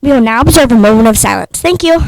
We will now observe a moment of silence. Thank you.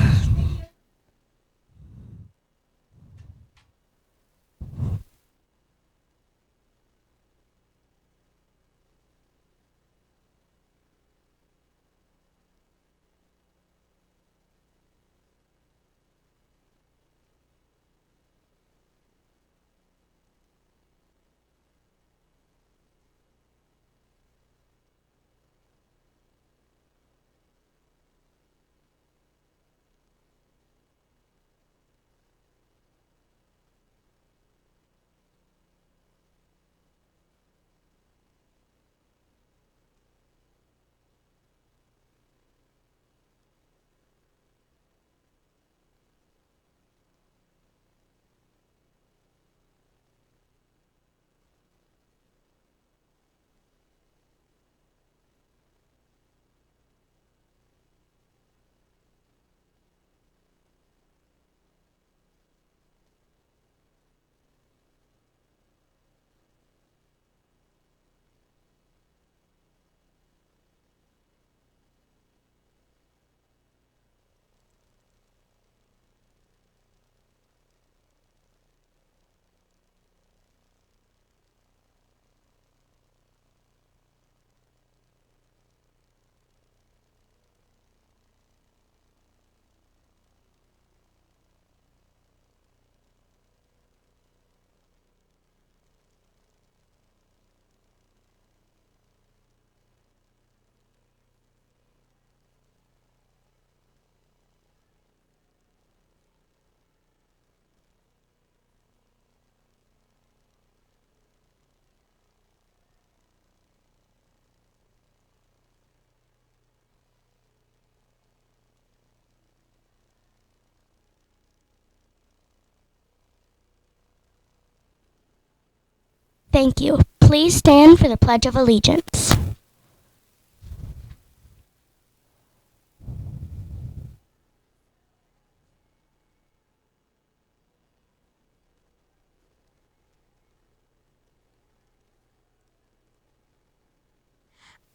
Thank you. Please stand for the Pledge of Allegiance.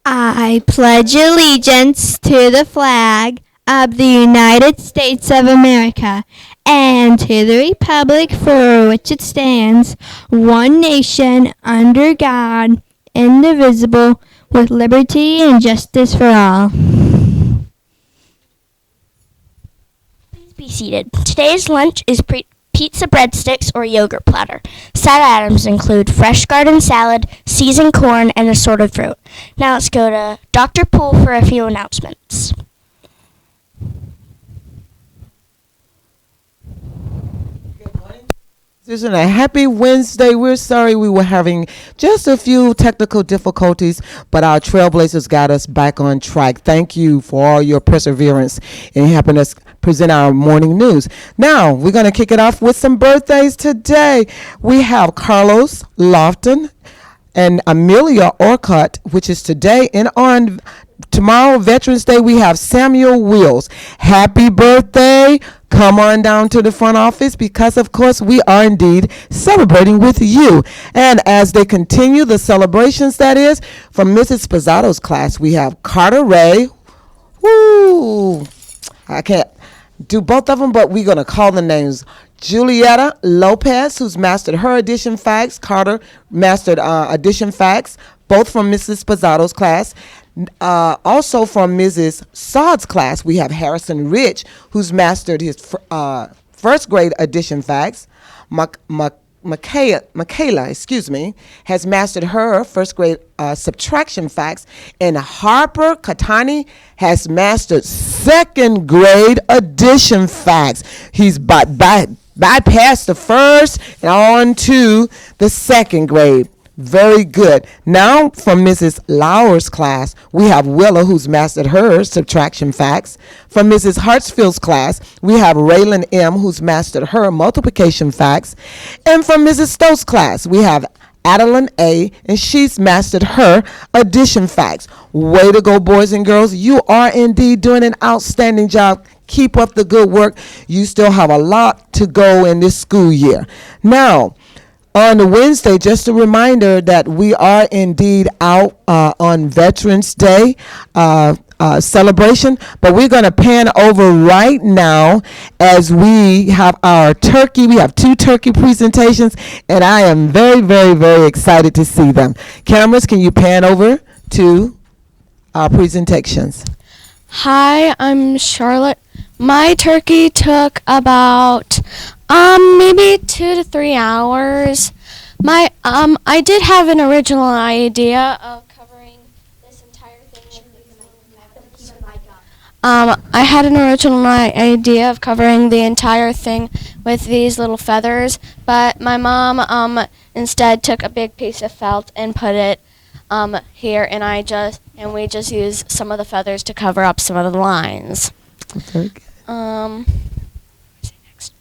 I pledge allegiance to the flag of the United States of America and to the republic for which it stands, one nation, under God, indivisible, with liberty and justice for all. Please be seated. Today's lunch is pizza breadsticks or yogurt platter. Side items include fresh garden salad, seasoned corn, and assorted fruit. Now let's go to Dr. Poole for a few announcements. And a happy Wednesday. We're sorry we were having just a few technical difficulties, but our trailblazers got us back on track. Thank you for all your perseverance in helping us present our morning news. Now, we're going to kick it off with some birthdays today. We have Carlos Lofton and Amelia Orcutt, which is today, and on tomorrow, Veterans Day, we have Samuel Wills. Happy birthday. Come on down to the front office because, of course, we are indeed celebrating with you. And as they continue the celebrations, that is, from Mrs. Sposado's class, we have Carter Ray. Woo! I can't do both of them, but we're going to call the names. Julieta Lopez, who's mastered her addition facts. Carter mastered addition facts, both from Mrs. Sposado's class. Also from Mrs. Sod's class, we have Harrison Rich, who's mastered his first grade addition facts. Michaela, has mastered her first grade subtraction facts. And Harper Katani has mastered second grade addition facts. He's bypassed the first and on to the second grade. Very good. Now from Mrs. Lauer's class, we have Willa, who's mastered her subtraction facts. From Mrs. Hartsfield's class, we have Raylan M., who's mastered her multiplication facts. And from Mrs. Stokes' class, we have Adeline A., and she's mastered her addition facts. Way to go, boys and girls. You are indeed doing an outstanding job. Keep up the good work. You still have a lot to go in this school year. Now, on Wednesday, just a reminder that we are indeed out on Veterans Day. celebration. But we're going to pan over right now as we have our turkey. We have 2 turkey presentations, and I am very, very, very excited to see them. Cameras, can you pan over to our presentations? Hi, I'm Charlotte. My turkey took about maybe 2 to 3 hours. I did have an original idea of covering this entire thing with these I had an original idea of covering the entire thing with these little feathers, but my mom instead took a big piece of felt and put it here, and we just used some of the feathers to cover up some of the lines. Very good. What's next?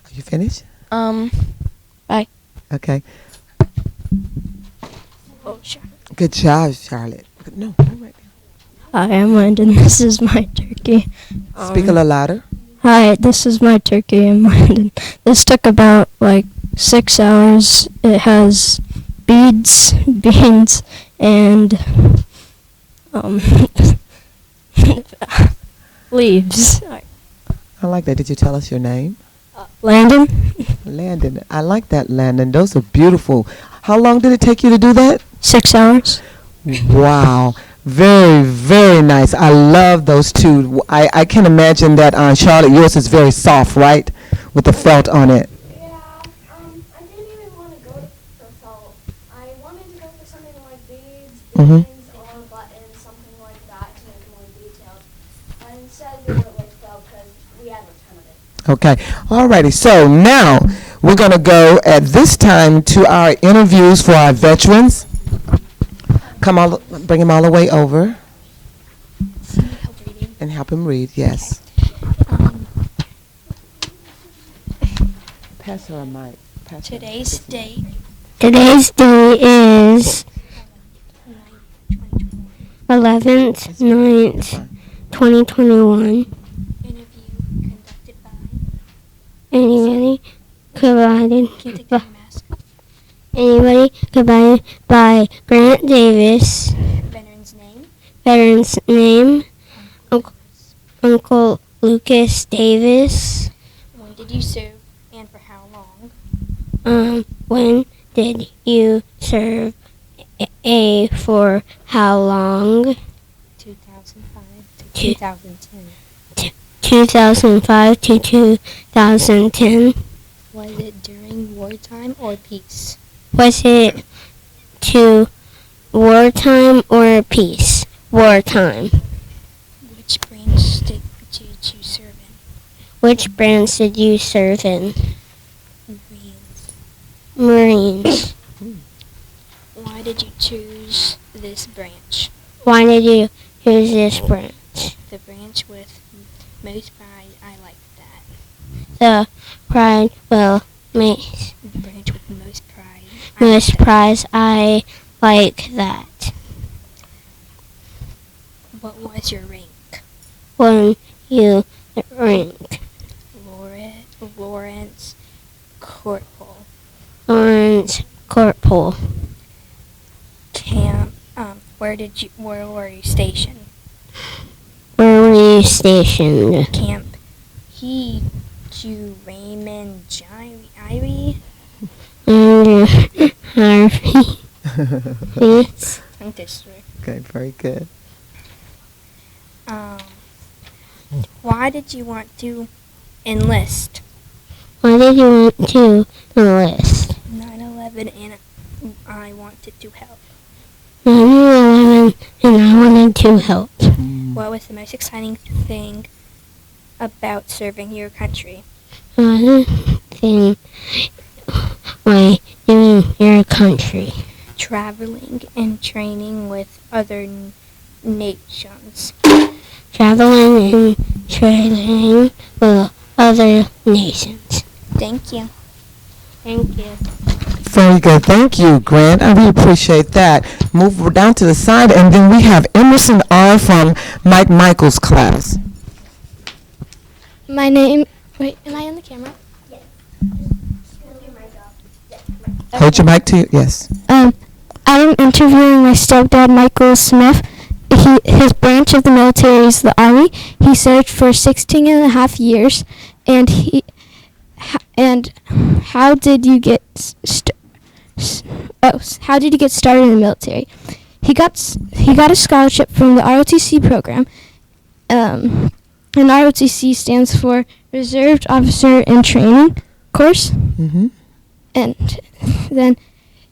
Are you finished? Bye. Okay. Oh, sure. Good job, Charlotte. No, right there. Hi, I'm Landon. This is my turkey. Speak a little louder. Hi, this is my turkey. I'm Landon. This took about 6 hours. It has beads, beans, and leaves. I like that. Did you tell us your name? Landon? Landon. I like that, Landon. Those are beautiful. How long did it take you to do that? 6 hours. Wow. Very, very nice. I love those 2. I can imagine that, Charlotte, yours is very soft, right? With the felt on it. Yeah, I didn't even want to go for felt. I wanted to go for something like beads, Mhm. or buttons, something like that to make it more detailed. But instead we went with felt because we had a ton of it. Okay. Alrighty. So now we're going to go at this time to our interviews for our veterans. Bring him all the way over. And help him read, yes. Pass her a mic. Today's date. Today's day is 11th, 9th, 2021. Interview conducted by. Anybody provided Can you take off your mask? Anybody provided by Grant Davis. Veteran's name. Veteran's name, Uncle Lucas Davis. When did you serve and for how long? When did you serve? For how long? 2005 to 2010. 2005 to 2010. Was it during wartime or peace? Was it to wartime or peace? Wartime. Which branch did you serve in? Which branch did you serve in? Marines. Marines. Why did you choose this branch? Why did you choose this branch? The branch with most pride, I like that. The pride will make The branch with most pride. most prize. I like that. What was your rank? When you rank. Lawrence Corporal. Lawrence Corporal. Camp. Where were you stationed? Where were you stationed? Camp. Raymond Ivy. Harvey. Yes. District. Okay, very good. Why did you want to enlist? Why did you want to enlist? 9/11 and I wanted to help. 9/11 and I wanted to help. What was the most exciting thing about serving your country? Another thing by doing your country. Traveling and training with other nations. Traveling and training with other nations. Thank you. Thank you. Very good. Thank you, Grant. I really appreciate that. Move down to the side, and then we have Emerson R. from Mike Michael's class. My name. Wait, am I on the camera? Hold your mic to you. Yes. I'm interviewing my stepdad, Michael Smith. his branch of the military is the Army. He served for 16 and a half years, and how did you get how did you get started in the military? He got a scholarship from the ROTC program. And ROTC stands for Reserved Officer in Training course. Mm-hmm. And then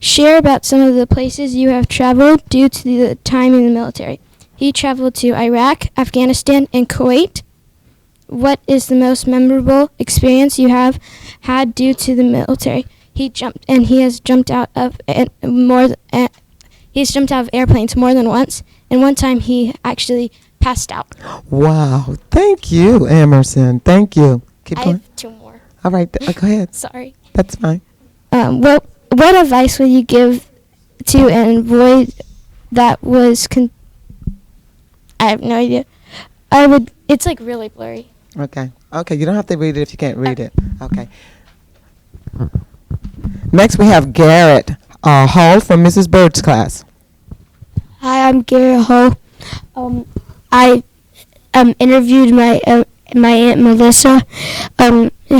share about some of the places you have traveled due to the time in the military. He traveled to Iraq, Afghanistan, and Kuwait. What is the most memorable experience you have had due to the military? He has jumped out of airplanes more than once, and one time he actually passed out. Wow. Thank you, Emerson. Thank you. Keep I going. have two more. All right. Go ahead. Sorry. That's fine. What advice would you give to an employee that was I have no idea. It's like really blurry. Okay. You don't have to read it if you can't read it. Okay. Next, we have Garrett Hall from Mrs. Bird's class. Hi, I'm Gary Ho. I interviewed my Aunt Melissa.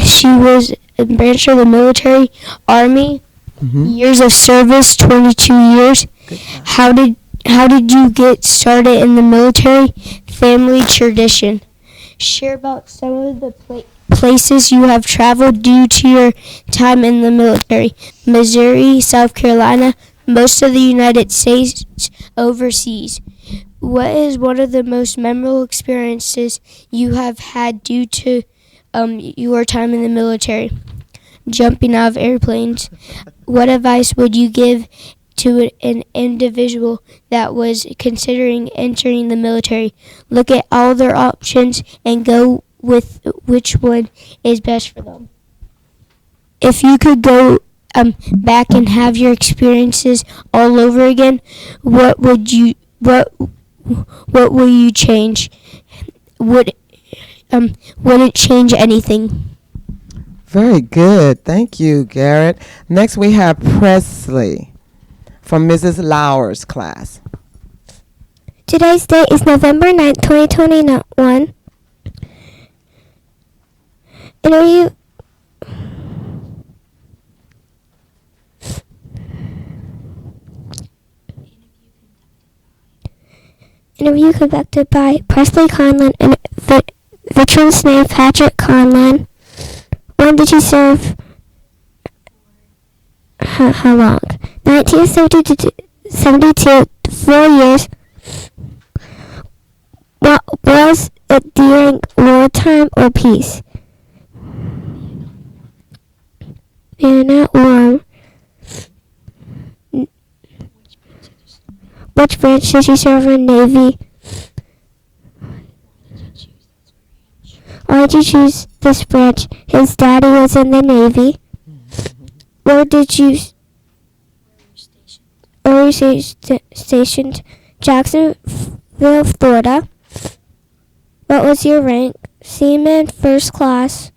She was a branch of the military, Army. Mm-hmm. Years of service, 22 years. How did you get started in the military? Family tradition. Share about some of the places you have traveled due to your time in the military. Missouri, South Carolina, most of the United States, overseas. What is one of the most memorable experiences you have had due to your time in the military? Jumping out of airplanes. What advice would you give to an individual that was considering entering the military? Look at all their options and go with which one is best for them. If you could go back and have your experiences all over again, what will you change? Wouldn't change anything. Very good. Thank you, Garrett. Next, we have Presley from Mrs. Lauer's class. Today's date is November 9th, 2021. Interview conducted by Presley Conlon and veteran's name Patrick Conlon. When did you serve? How long? 1972, 4 years. What was it during wartime or peace? Vietnam. Which branch did you serve in Navy? Why did you choose this branch? His daddy was in the Navy. Where were you stationed? Jacksonville, Florida. What was your rank? Seaman, first class.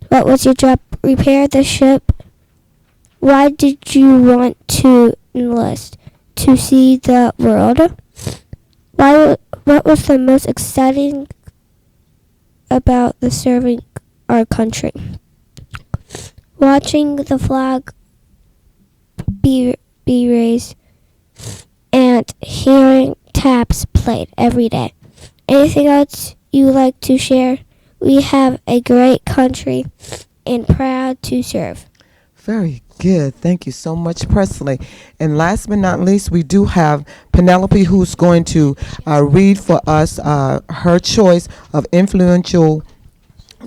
What was your job? Repair the ship. Why did you want to enlist? To see the world. What was the most exciting about the serving our country? Watching the flag be raised and hearing taps played every day. Anything else you like to share? We have a great country and proud to serve. Very good. Thank you so much, Presley. And last but not least, we do have Penelope, who's going to read for us her choice of influential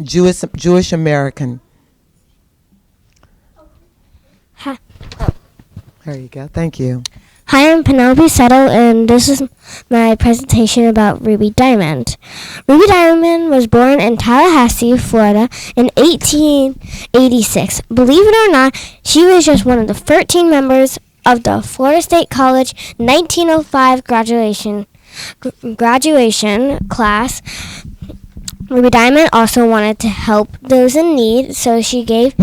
Jewish American. Hi. There you go. Thank you. Hi, I'm Penelope Settle, and this is my presentation about Ruby Diamond. Ruby Diamond was born in Tallahassee, Florida in 1886. Believe it or not, she was just one of the 13 members of the Florida State College 1905 graduation class. Ruby Diamond also wanted to help those in need, so she gave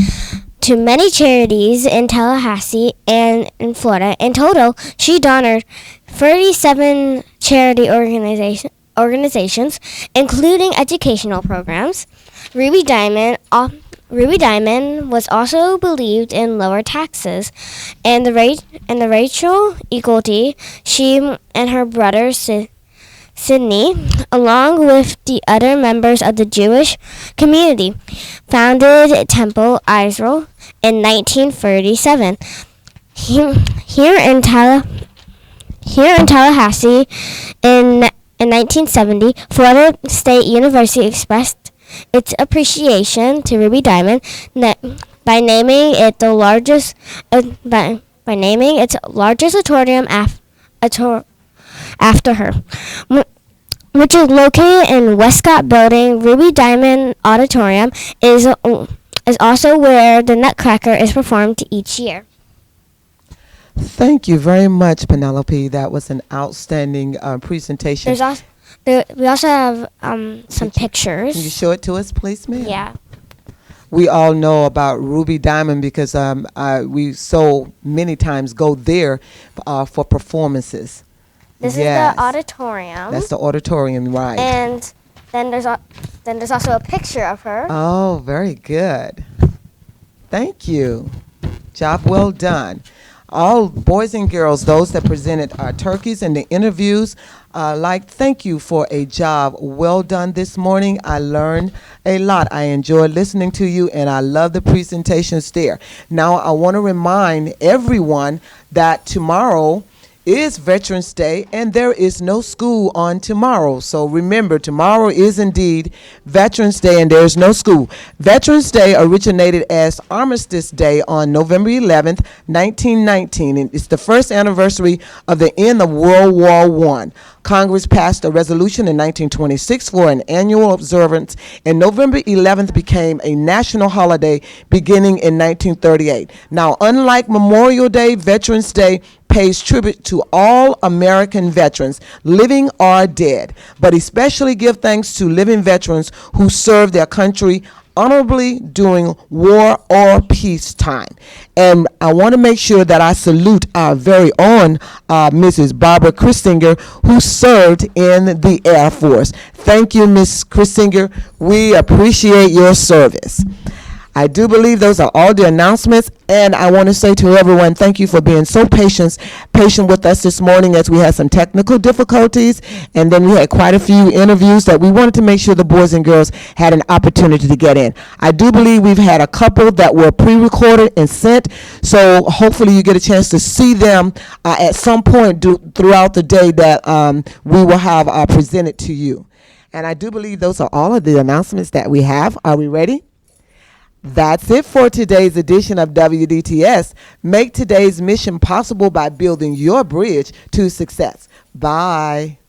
to many charities in Tallahassee and in Florida. In total, she donated 37 charity organizations, including educational programs. Ruby Diamond was also believed in lower taxes, and the racial equality. She and her brother Sydney, along with the other members of the Jewish community, founded Temple Israel in 1937. Here in Tallahassee, in 1970, Florida State University expressed its appreciation to Ruby Diamond by naming it the largest by naming its largest auditorium after her, which is located in Westcott Building. Ruby Diamond Auditorium is also where the Nutcracker is performed each year. Thank you very much, Penelope. That was an outstanding presentation. We also have some pictures. Can you show it to us, please, ma'am? Yeah. We all know about Ruby Diamond because we so many times go there for performances. This is the auditorium. That's the auditorium, right? And then there's also a picture of her. Oh, very good. Thank you. Job well done. All boys and girls, those that presented our turkeys in the interviews, thank you for a job well done this morning. I learned a lot. I enjoyed listening to you, and I love the presentations there. Now, I want to remind everyone that tomorrow is Veterans Day, and there is no school on tomorrow. So remember, tomorrow is indeed Veterans Day, and there is no school. Veterans Day originated as Armistice Day on November 11th, 1919, and it's the first anniversary of the end of World War I. Congress passed a resolution in 1926 for an annual observance, and November 11th became a national holiday beginning in 1938. Now, unlike Memorial Day, Veterans Day pays tribute to all American veterans, living or dead, but especially give thanks to living veterans who served their country honorably during war or peacetime. And I want to make sure that I salute our very own Mrs. Barbara Christinger, who served in the Air Force. Thank you, Ms. Christinger. We appreciate your service. I do believe those are all the announcements, and I want to say to everyone, thank you for being so patient with us this morning as we had some technical difficulties, and then we had quite a few interviews that we wanted to make sure the boys and girls had an opportunity to get in. I do believe we've had a couple that were pre-recorded and sent, so hopefully you get a chance to see them at some point throughout the day that we will have presented to you. And I do believe those are all of the announcements that we have. Are we ready? That's it for today's edition of WDTS. Make today's mission possible by building your bridge to success. Bye.